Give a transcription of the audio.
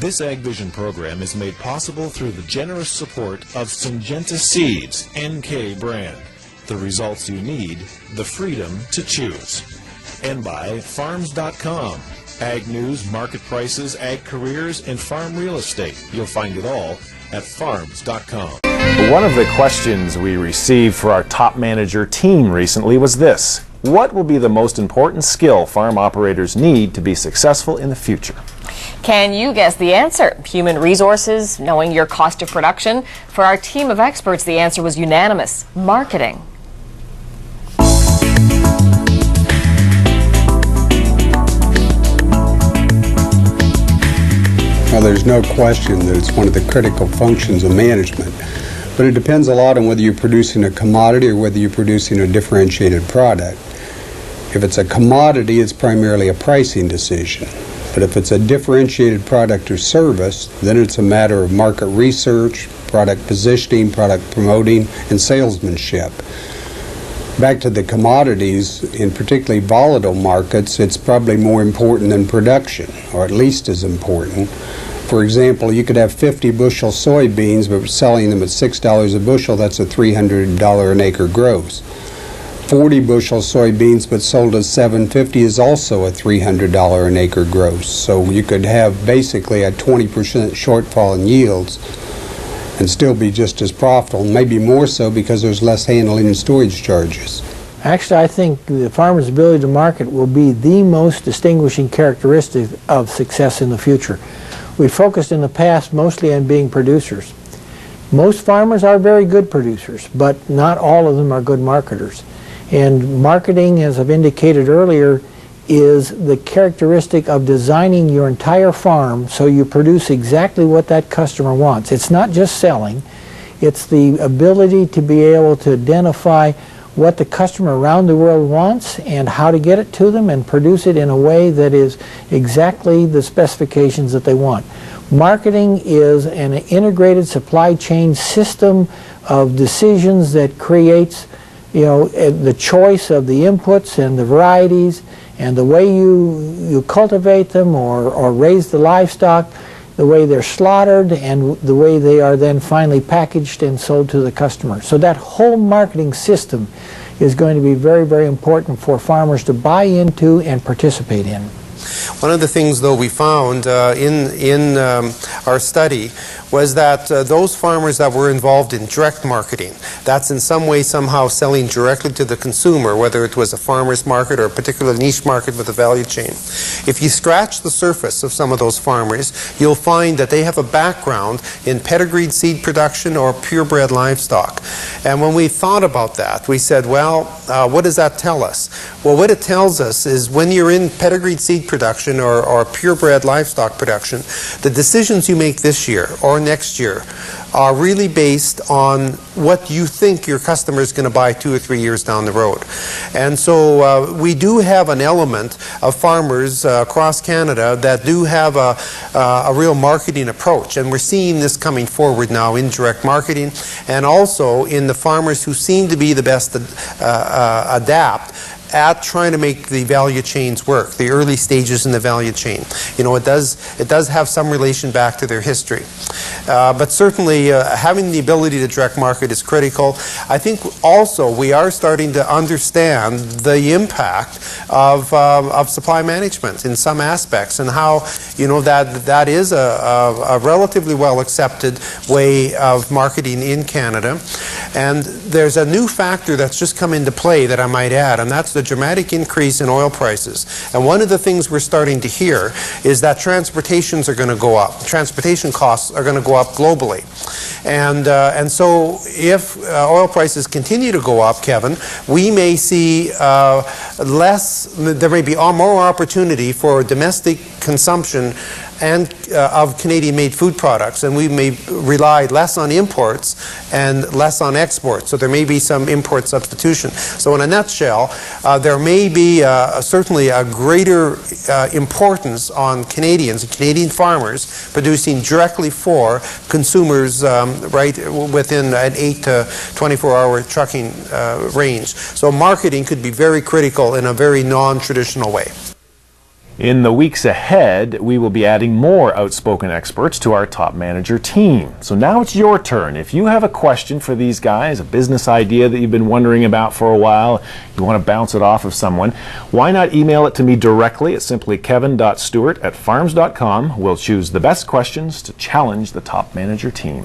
This Ag Vision program is made possible through the generous support of Syngenta Seeds NK brand. The results you need, the freedom to choose. And by Farms.com. Ag news, market prices, ag careers, and farm real estate. You'll find it all at Farms.com. One of the questions we received for our top manager team recently was this: what will be the most important skill farm operators need to be successful in the future? Can you guess the answer? Human resources, knowing your cost of production. For our team of experts, the answer was unanimous: marketing. Well, there's no question that it's one of the critical functions of management, but it depends a lot on whether you're producing a commodity or whether you're producing a differentiated product. If it's a commodity, it's primarily a pricing decision, but if it's a differentiated product or service, then it's a matter of market research, product positioning, product promoting, and salesmanship. Back to the commodities, in particularly volatile markets, it's probably more important than production, or at least as important. For example, you could have 50 bushel soybeans, but selling them at $6 a bushel, that's a $300 an acre gross. 40 bushel soybeans, but sold at $7.50 is also a $300 an acre gross. So you could have basically a 20% shortfall in yields and still be just as profitable, maybe more so because there's less handling and storage charges. Actually, I think the farmer's ability to market will be the most distinguishing characteristic of success in the future. We focused in the past mostly on being producers. Most farmers are very good producers, but not all of them are good marketers. And marketing, as I've indicated earlier, is the characteristic of designing your entire farm so you produce exactly what that customer wants. It's not just selling, it's the ability to be able to identify what the customer around the world wants and how to get it to them and produce it in a way that is exactly the specifications that they want. Marketing is an integrated supply chain system of decisions that creates, the choice of the inputs and the varieties and the way you cultivate them or raise the livestock, the way they're slaughtered, and the way they are then finally packaged and sold to the customer. So that whole marketing system is going to be very, very important for farmers to buy into and participate in. One of the things, though, we found in our study was that those farmers that were involved in direct marketing, that's in some way, somehow selling directly to the consumer, whether it was a farmer's market or a particular niche market with a value chain. If you scratch the surface of some of those farmers, you'll find that they have a background in pedigreed seed production or purebred livestock. And when we thought about that, we said, well, what does that tell us? Well, what it tells us is when you're in pedigreed seed production or purebred livestock production, the decisions you make this year or next year are really based on what you think your customer is going to buy 2 or 3 years down the road. And so we do have an element of farmers across Canada that do have a real marketing approach, and we're seeing this coming forward now in direct marketing and also in the farmers who seem to be the best adapt at trying to make the value chains work, the early stages in the value chain. It does have some relation back to their history. But certainly having the ability to direct market is critical. I think also we are starting to understand the impact of supply management in some aspects and how that is a relatively well accepted way of marketing in Canada. And there's a new factor that's just come into play that I might add, and that's the dramatic increase in oil prices. And one of the things we're starting to hear is that transportations are going to go up. Transportation costs are going to go up globally. And so if oil prices continue to go up, Kevin, we may see there may be more opportunity for domestic consumption and of Canadian-made food products, and we may rely less on imports and less on exports. So there may be some import substitution. So in a nutshell, there may be certainly a greater importance on Canadians and Canadian farmers producing directly for consumers right within an 8 to 24-hour trucking range. So marketing could be very critical in a very non-traditional way. In the weeks ahead, we will be adding more outspoken experts to our top manager team. So now it's your turn. If you have a question for these guys, a business idea that you've been wondering about for a while, you want to bounce it off of someone, why not email it to me directly at simply kevin.stewart@farms.com. We'll choose the best questions to challenge the top manager team.